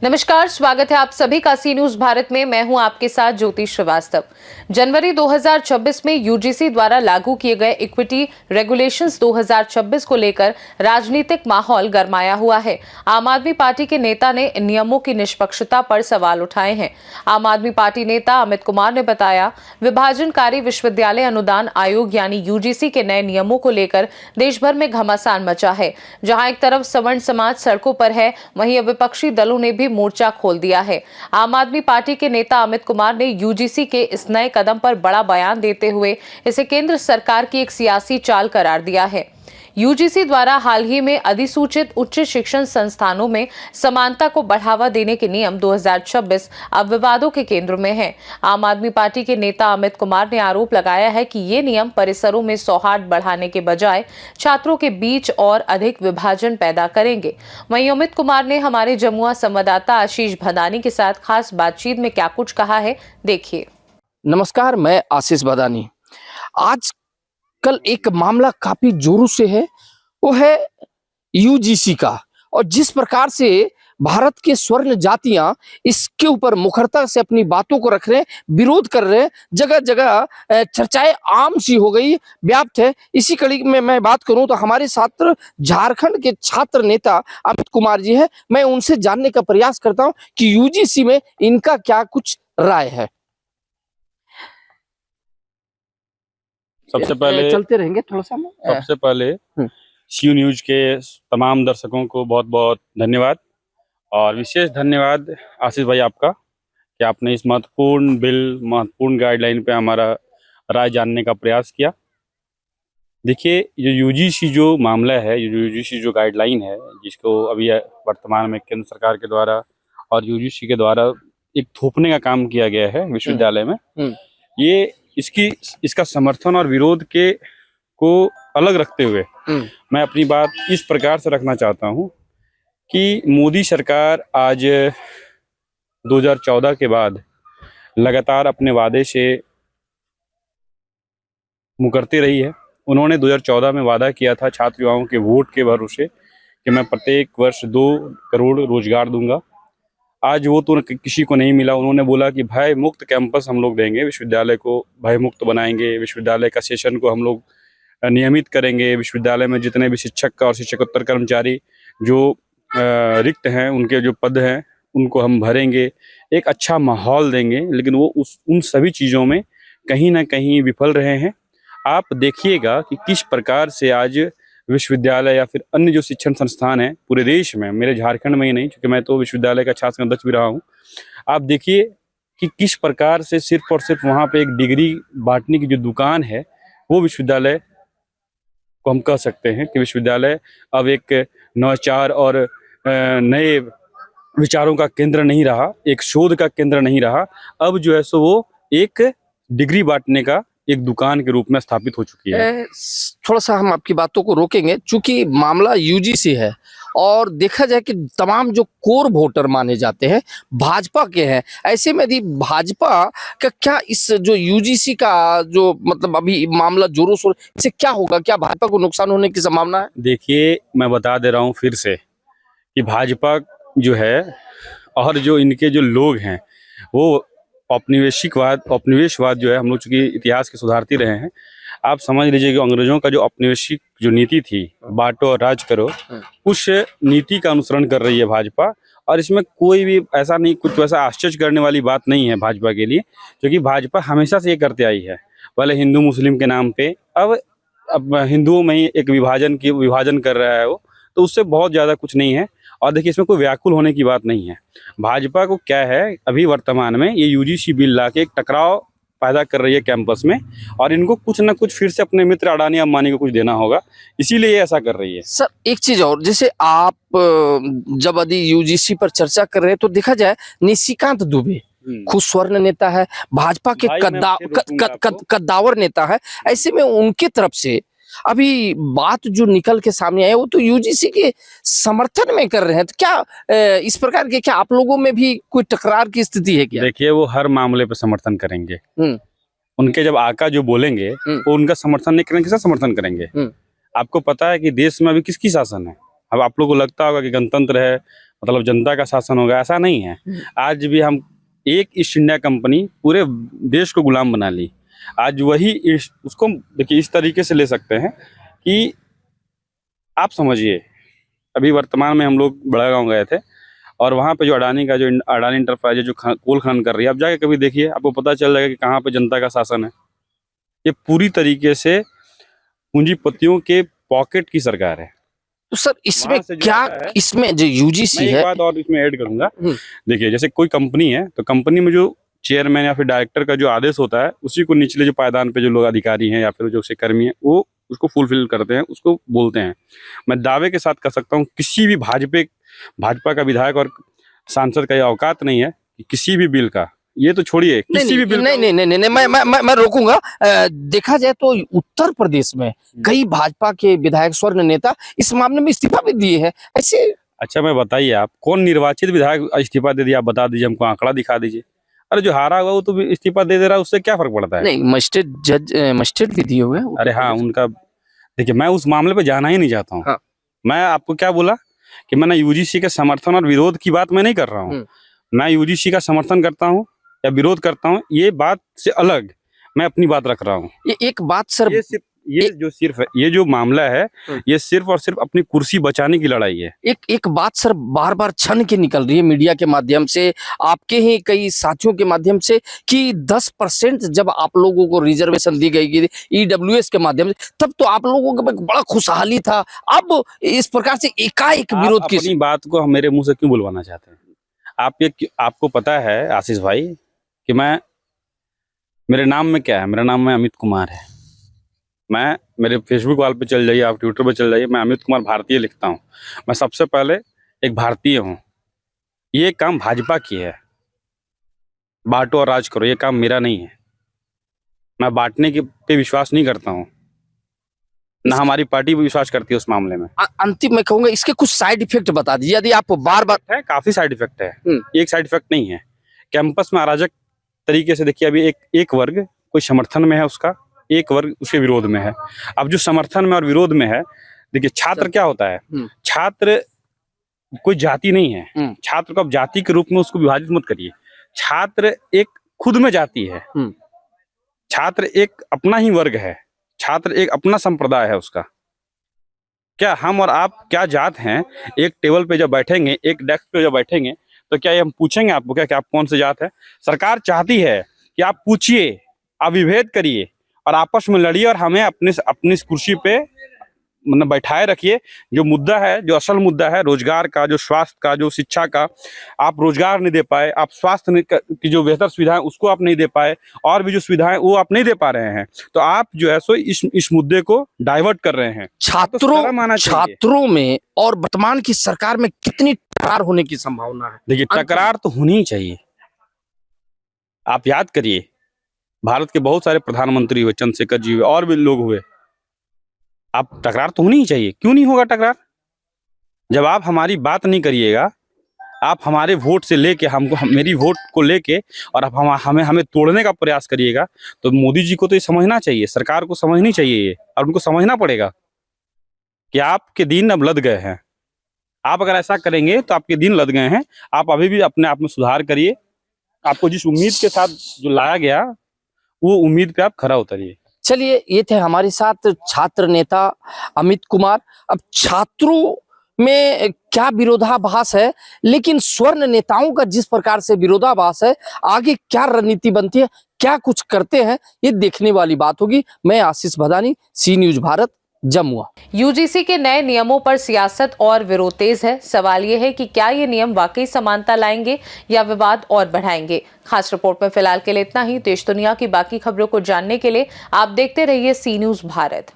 नमस्कार, स्वागत है आप सभी का सी न्यूज भारत में। मैं हूं आपके साथ ज्योति श्रीवास्तव। जनवरी 2026 में यूजीसी द्वारा लागू किए गए इक्विटी रेगुलेशंस 2026 को लेकर राजनीतिक माहौल गरमाया हुआ है। आम आदमी पार्टी के नेता ने इन नियमों की निष्पक्षता पर सवाल उठाए हैं। आम आदमी पार्टी नेता अमित कुमार ने बताया, विभाजनकारी विश्वविद्यालय अनुदान आयोग यानी यूजीसी के नए नियमों को लेकर देश भर में घमासान मचा है। जहां एक तरफ सवर्ण समाज सड़कों पर है, वहीं विपक्षी दलों ने भी मोर्चा खोल दिया है। आम आदमी पार्टी के नेता अमित कुमार ने यूजीसी के इस नए कदम पर बड़ा बयान देते हुए इसे केंद्र सरकार की एक सियासी चाल करार दिया है। यूजीसी द्वारा हाल ही में अधिसूचित उच्च शिक्षण संस्थानों में समानता को बढ़ावा देने के नियम 2026 अब विवादों के केंद्र में है। आम आदमी पार्टी के नेता अमित कुमार ने आरोप लगाया है कि ये नियम परिसरों में सौहार्द बढ़ाने के बजाय छात्रों के बीच और अधिक विभाजन पैदा करेंगे। वहीं अमित कुमार ने हमारे जमुआ संवाददाता आशीष भदानी के साथ खास बातचीत में क्या कुछ कहा है, देखिए। नमस्कार, मैं आशीष भदानी। आज कल एक मामला काफी जोरों से है, वो है यूजीसी का। और जिस प्रकार से भारत के स्वर्ण जातियां इसके ऊपर मुखरता से अपनी बातों को रख रहे हैं, विरोध कर रहे हैं, जगह जगह चर्चाएं आम सी हो गई, व्याप्त है। इसी कड़ी में मैं बात करूं तो हमारे साथ झारखंड के छात्र नेता अमित कुमार जी है। मैं उनसे जानने का प्रयास करता हूं कि यूजीसी में इनका क्या कुछ राय है। सबसे पहले चलते रहेंगे थोड़ा सा। सबसे पहले सी न्यूज के तमाम दर्शकों को बहुत बहुत धन्यवाद, और विशेष धन्यवाद आशीष भाई आपका कि आपने इस महत्वपूर्ण गाइडलाइन पे हमारा राय जानने का प्रयास किया। देखिए, जो यूजीसी जो मामला है, यूजीसी जो गाइडलाइन है, जिसको अभी वर्तमान में केंद्र सरकार के द्वारा और यूजीसी के द्वारा एक थोपने का काम किया गया है विश्वविद्यालय में, ये इसका समर्थन और विरोध को अलग रखते हुए मैं अपनी बात इस प्रकार से रखना चाहता हूं कि मोदी सरकार आज 2014 के बाद लगातार अपने वादे से मुकरती रही है। उन्होंने 2014 में वादा किया था छात्र युवाओं के वोट के भरोसे कि मैं प्रत्येक वर्ष 2 करोड़ रोजगार दूंगा। आज वो तो किसी को नहीं मिला। उन्होंने बोला कि भय मुक्त कैंपस हम लोग देंगे, विश्वविद्यालय को भय मुक्त बनाएंगे, विश्वविद्यालय का सेशन को हम लोग नियमित करेंगे, विश्वविद्यालय में जितने भी शिक्षक और शिक्षकोत्तर कर्मचारी जो रिक्त हैं, उनके जो पद हैं, उनको हम भरेंगे, एक अच्छा माहौल देंगे। लेकिन वो उन सभी चीज़ों में कहीं ना कहीं विफल रहे हैं। आप देखिएगा कि किस प्रकार से आज विश्वविद्यालय या फिर अन्य जो शिक्षण संस्थान है पूरे देश में, मेरे झारखंड में ही नहीं, क्योंकि मैं तो विश्वविद्यालय का छात्र अध्यक्ष भी रहा हूँ, आप देखिए कि किस प्रकार से सिर्फ और सिर्फ वहाँ पे एक डिग्री बांटने की जो दुकान है, वो विश्वविद्यालय को हम कह सकते हैं कि विश्वविद्यालय अब एक नवाचार और नए विचारों का केंद्र नहीं रहा, एक शोध का केंद्र नहीं रहा। अब जो है सो वो एक डिग्री बांटने का एक दुकान के रूप में स्थापित हो चुकी है। थोड़ा सा हम आपकी बातों को रोकेंगे, चूंकि मामला यूजीसी है और देखा जाए कि तमाम जो कोर वोटर माने जाते हैं भाजपा के हैं। ऐसे में यदि भाजपा का क्या इस जो यूजीसी का जो मतलब अभी मामला जोरों शोर, इससे क्या होगा? क्या भाजपा को नुकसान होने की संभावना है? देखिए, मैं बता दे रहा हूँ फिर से कि भाजपा जो है और जो इनके जो लोग हैं, वो औपनिवेशवाद जो है, हम लोग चूंकि इतिहास के सुधारती रहे हैं, आप समझ लीजिए कि अंग्रेजों का जो औपनिवेशिक जो नीति थी, बांटो और राज करो, उस नीति का अनुसरण कर रही है भाजपा। और इसमें कोई भी ऐसा नहीं, कुछ वैसा आश्चर्य करने वाली बात नहीं है भाजपा के लिए, क्योंकि भाजपा हमेशा से ये करते आई है। पहले हिंदू मुस्लिम के नाम पे, अब हिंदुओं में ही एक विभाजन कर रहा है वो, तो उससे बहुत ज़्यादा कुछ नहीं है। और देखिए, इसमें कोई व्याकुल होने की बात नहीं है। भाजपा को क्या है, अभी वर्तमान में ये यूजीसी बिल ला के एक टकराव पैदा कर रही है कैंपस में, और इनको कुछ ना कुछ फिर से अपने मित्र अडानी अंबानी को कुछ देना होगा, इसीलिए ये ऐसा कर रही है। सर, एक चीज और, जैसे आप जब यदि यूजीसी पर चर्चा कर रहे हैं तो देखा जाए निशिकांत दुबे खुद स्वर्ण नेता है, भाजपा के कद्दावर नेता है। ऐसे में उनके तरफ से अभी बात जो निकल के सामने आया वो तो यूजीसी के समर्थन में कर रहे हैं। तो क्या इस प्रकार के क्या आप लोगों में भी कोई टकरार की स्थिति है क्या? देखिए, वो हर मामले पे समर्थन करेंगे। उनके जब आका जो बोलेंगे वो उनका समर्थन नहीं करेंगे, किसका समर्थन करेंगे? आपको पता है कि देश में अभी किसकी शासन है? अब आप लोगों को लगता होगा कि गणतंत्र है, मतलब जनता का शासन होगा, ऐसा नहीं है। आज भी हम एक ईस्ट इंडिया कंपनी पूरे देश को गुलाम बना ली। आज वही उसको देखिए इस तरीके से ले सकते हैं कि आप समझिए, अभी वर्तमान में हम लोग बड़ा गांव गए थे और वहाँ पे जो अडानी इंटरप्राइज जो कोल खनन कर रही है, आप जाके कभी देखिए, आपको पता चल जाएगा कि कहाँ पे जनता का शासन है। ये पूरी तरीके से पूंजीपतियों के पॉकेट की सरकार है। तो सर इसमें वहाँ से जो क्या, आता है- इसमें जो यूजीसी मैं एक है, बात और इसमें ऐड करूंगा। हम्म। देखिए, जैसे कोई कंपनी है तो कंपनी में जो चेयरमैन या फिर डायरेक्टर का जो आदेश होता है, उसी को निचले जो पायदान पे जो लोग अधिकारी हैं या फिर जो कर्मी हैं, वो उसको फुलफिल करते हैं, उसको बोलते हैं। मैं दावे के साथ कह सकता हूँ, किसी भी भाजपा का विधायक और सांसद का ये औकात नहीं है कि किसी भी बिल का, ये तो छोड़िए, किसी भी बिल नहीं नहीं नहीं नहीं नहीं, मैं रोकूंगा। देखा जाए तो उत्तर प्रदेश में कई भाजपा के विधायक, स्वर्ण नेता इस मामले में इस्तीफा भी दिए हैं ऐसे। अच्छा, मैं बताइए, आप कौन निर्वाचित विधायक इस्तीफा दे दिया, आप बता दीजिए, हमको आंकड़ा दिखा दीजिए। अरे जो हारा हुआ वो तो इस्तीफा दे रहा है, उससे क्या फर्क पड़ता है? नहीं, मजिस्ट्रेट भी दिए हुए हैं। अरे हाँ, उनका देखिए, मैं उस मामले पे जाना ही नहीं चाहता हूँ। हाँ। मैं आपको क्या बोला कि मैंने यूजीसी के समर्थन और विरोध की बात मैं नहीं कर रहा हूँ। मैं यूजीसी का समर्थन करता हूँ या विरोध करता हूँ, ये बात से अलग मैं अपनी बात रख रहा हूँ। ये एक बात सर, ये जो मामला है, ये सिर्फ और सिर्फ अपनी कुर्सी बचाने की लड़ाई है। एक बात सर बार बार छन के निकल रही है मीडिया के माध्यम से, आपके ही कई साथियों के माध्यम से, कि 10% जब आप लोगों को रिजर्वेशन दी गई ईडब्ल्यूएस के माध्यम से, तब तो आप लोगों का बड़ा खुशहाली था। अब इस प्रकार से एकाएक विरोध की अपनी बात को मेरे मुंह से क्यों बुलवाना चाहते हैं? आपको पता है आशीष भाई कि मेरे नाम में क्या है? मेरा नाम में अमित कुमार है। मैं मेरे फेसबुक वाल पे चल जाइए, आप ट्विटर पे चल जाइए, मैं अमित कुमार भारतीय लिखता हूँ। मैं सबसे पहले एक भारतीय हूँ। ये काम भाजपा की है, बांटो और राज करो, ये काम मेरा नहीं है। मैं बांटने के पे विश्वास नहीं करता हूँ, ना हमारी पार्टी भी विश्वास करती है उस मामले में। अंतिम मैं कहूंगा, इसके कुछ साइड इफेक्ट बता दीजिए, यदि आप बार बार है, काफी साइड इफेक्ट है। एक साइड इफेक्ट नहीं है। कैंपस में अराजक तरीके से देखिए, अभी एक वर्ग कोई समर्थन में है उसका, एक वर्ग उसके विरोध में है। अब जो समर्थन में और विरोध में है, देखिए छात्र क्या होता है, छात्र कोई जाति नहीं है। छात्र को आप जाति के रूप में उसको विभाजित मत करिए। छात्र एक खुद में जाति है। छात्र एक अपना ही वर्ग है, छात्र एक अपना संप्रदाय है उसका। क्या हम और आप क्या जात हैं? एक टेबल पे जब बैठेंगे, एक डेस्क पे जब बैठेंगे, तो क्या ये हम पूछेंगे आपको क्या कि आप कौन से जात है? सरकार चाहती है कि आप पूछिए, आप विभेद करिए और आपस में लड़िए और हमें अपनी कुर्सी पे मतलब बैठाए रखिए। जो मुद्दा है, जो असल मुद्दा है रोजगार का, जो स्वास्थ्य का, जो शिक्षा का, आप रोजगार नहीं दे पाए, आप स्वास्थ्य की जो बेहतर सुविधाएं उसको आप नहीं दे पाए, और भी जो सुविधाएं वो आप नहीं दे पा रहे हैं, तो आप जो है सो इस मुद्दे को डाइवर्ट कर रहे हैं। छात्रों में और वर्तमान की सरकार में कितनी टकरार होने की संभावना है? देखिए, टकरार तो होनी ही चाहिए। आप याद करिए, भारत के बहुत सारे प्रधानमंत्री हुए, चंद्रशेखर जी हुए, और भी लोग हुए। आप टकरार तो होनी ही चाहिए। क्यों नहीं होगा टकरार? जब आप हमारी बात नहीं करिएगा, आप हमारे वोट से लेके मेरी वोट को लेके और आप हमें तोड़ने का प्रयास करिएगा, तो मोदी जी को तो ये समझना चाहिए, सरकार को समझनी चाहिए ये, और उनको समझना पड़ेगा कि आपके दिन अब लद गए हैं। आप अगर ऐसा करेंगे तो आपके दिन लद गए हैं। आप अभी भी अपने आप में सुधार करिए। आपको जिस उम्मीद के साथ जो लाया गया, वो उम्मीद पे आप खरा उतरिए। चलिए, ये थे हमारे साथ छात्र नेता अमित कुमार। अब छात्रों में क्या विरोधाभास है, लेकिन स्वर्ण नेताओं का जिस प्रकार से विरोधाभास है, आगे क्या रणनीति बनती है, क्या कुछ करते हैं, ये देखने वाली बात होगी। मैं आशीष भदानी, सी न्यूज भारत, जमुआ। यूजीसी के नए नियमों पर सियासत और विरोध तेज है। सवाल यह है कि क्या ये नियम वाकई समानता लाएंगे या विवाद और बढ़ाएंगे। खास रिपोर्ट में फिलहाल के लिए इतना ही। देश दुनिया की बाकी खबरों को जानने के लिए आप देखते रहिए सी न्यूज भारत।